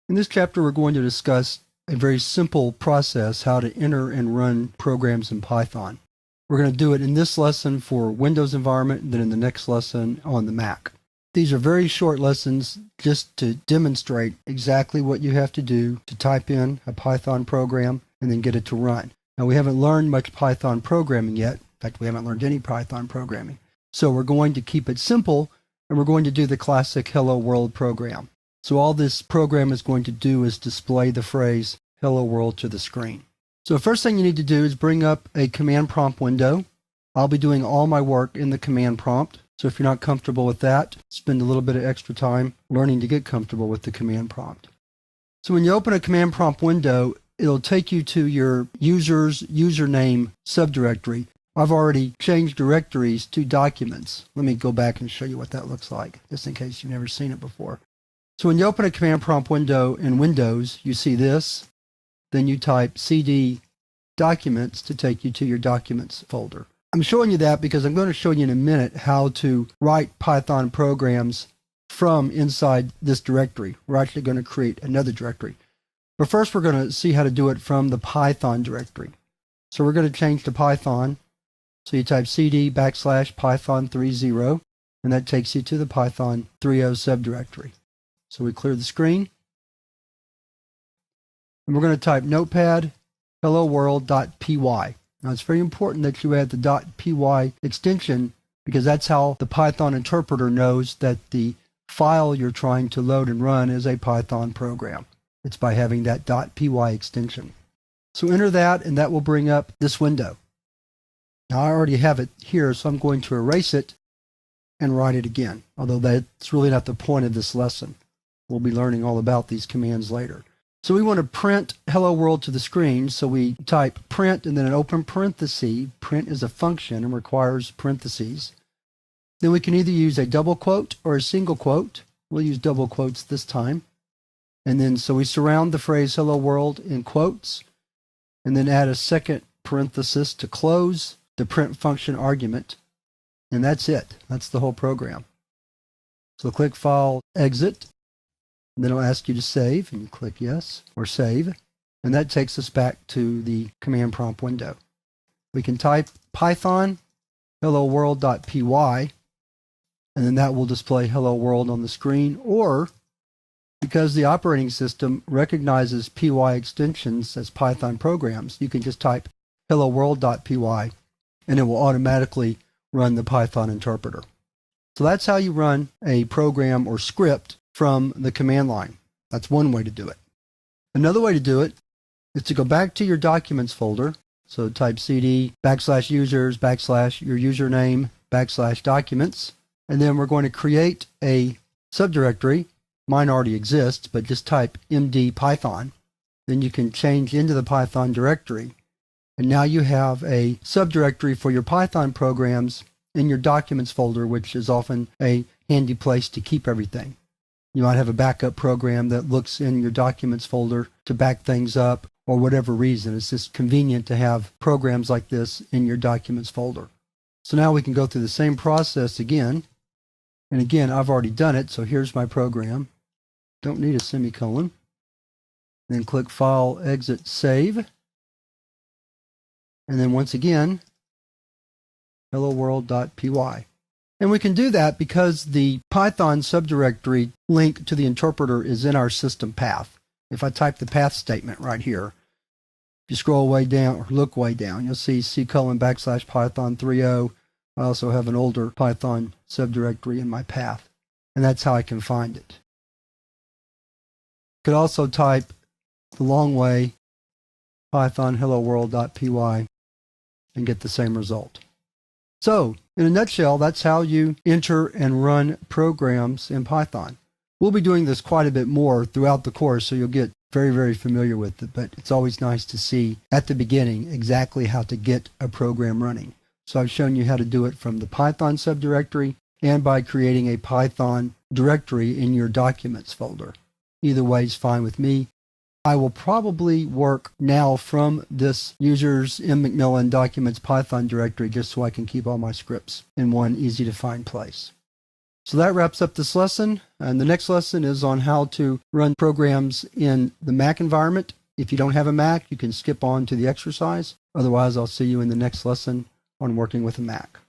In this chapter, we're going to discuss a very simple process, how to enter and run programs in Python. We're going to do it in this lesson for Windows environment, and then in the next lesson on the Mac. These are very short lessons just to demonstrate exactly what you have to do to type in a Python program and then get it to run. Now, we haven't learned much Python programming yet. In fact, we haven't learned any Python programming. So we're going to keep it simple, and we're going to do the classic Hello World program. So all this program is going to do is display the phrase Hello World to the screen. So the first thing you need to do is bring up a command prompt window. I'll be doing all my work in the command prompt. So if you're not comfortable with that, spend a little bit of extra time learning to get comfortable with the command prompt. So when you open a command prompt window, it'll take you to your user's username subdirectory. I've already changed directories to documents. Let me go back and show you what that looks like, just in case you've never seen it before. So when you open a command prompt window in Windows, you see this. Then you type cd documents to take you to your documents folder. I'm showing you that because I'm going to show you in a minute how to write Python programs from inside this directory. We're actually going to create another directory. But first we're going to see how to do it from the Python directory. So we're going to change to Python. So you type cd /python30, and that takes you to the Python 3.0 subdirectory. So we clear the screen. And we're going to type notepad helloworld.py. Now it's very important that you add the .py extension because that's how the Python interpreter knows that the file you're trying to load and run is a Python program. It's by having that .py extension. So enter that, and that will bring up this window. Now I already have it here, so I'm going to erase it and write it again, although that's really not the point of this lesson. We'll be learning all about these commands later. So we want to print Hello World to the screen, so we type print and then an open parenthesis. Print is a function and requires parentheses. Then we can either use a double quote or a single quote. We'll use double quotes this time. And then so we surround the phrase Hello World in quotes, and then add a second parenthesis to close the print function argument. And that's it. That's the whole program. So click File, Exit. And then it'll ask you to save, and you click yes or save, and that takes us back to the command prompt window. We can type Python helloworld.py, and then that will display Hello World on the screen, or because the operating system recognizes py extensions as Python programs, you can just type helloworld.py, and it will automatically run the Python interpreter. So that's how you run a program or script from the command line. That's one way to do it. Another way to do it is to go back to your documents folder. So type cd /users /your username /documents. And then we're going to create a subdirectory. Mine already exists, but just type md python. Then you can change into the Python directory. And now you have a subdirectory for your Python programs in your documents folder, which is often a handy place to keep everything. You might have a backup program that looks in your documents folder to back things up, or whatever reason. It's just convenient to have programs like this in your documents folder. So now we can go through the same process again. And again, I've already done it, so here's my program. Don't need a semicolon. Then click File, Exit, Save. And then once again, helloworld.py. And we can do that because the Python subdirectory link to the interpreter is in our system path. If I type the path statement right here, if you scroll way down or look way down, you'll see C:\python 3.0. I also have an older Python subdirectory in my path, and that's how I can find it. You could also type the long way Python helloworld.py and get the same result. So, in a nutshell, that's how you enter and run programs in Python. We'll be doing this quite a bit more throughout the course, so you'll get very, very familiar with it, but it's always nice to see at the beginning exactly how to get a program running. So I've shown you how to do it from the Python subdirectory and by creating a Python directory in your documents folder. Either way is fine with me. I will probably work now from this users M. Macmillan documents Python directory just so I can keep all my scripts in one easy to find place. So that wraps up this lesson. And the next lesson is on how to run programs in the Mac environment. If you don't have a Mac, you can skip on to the exercise. Otherwise, I'll see you in the next lesson on working with a Mac.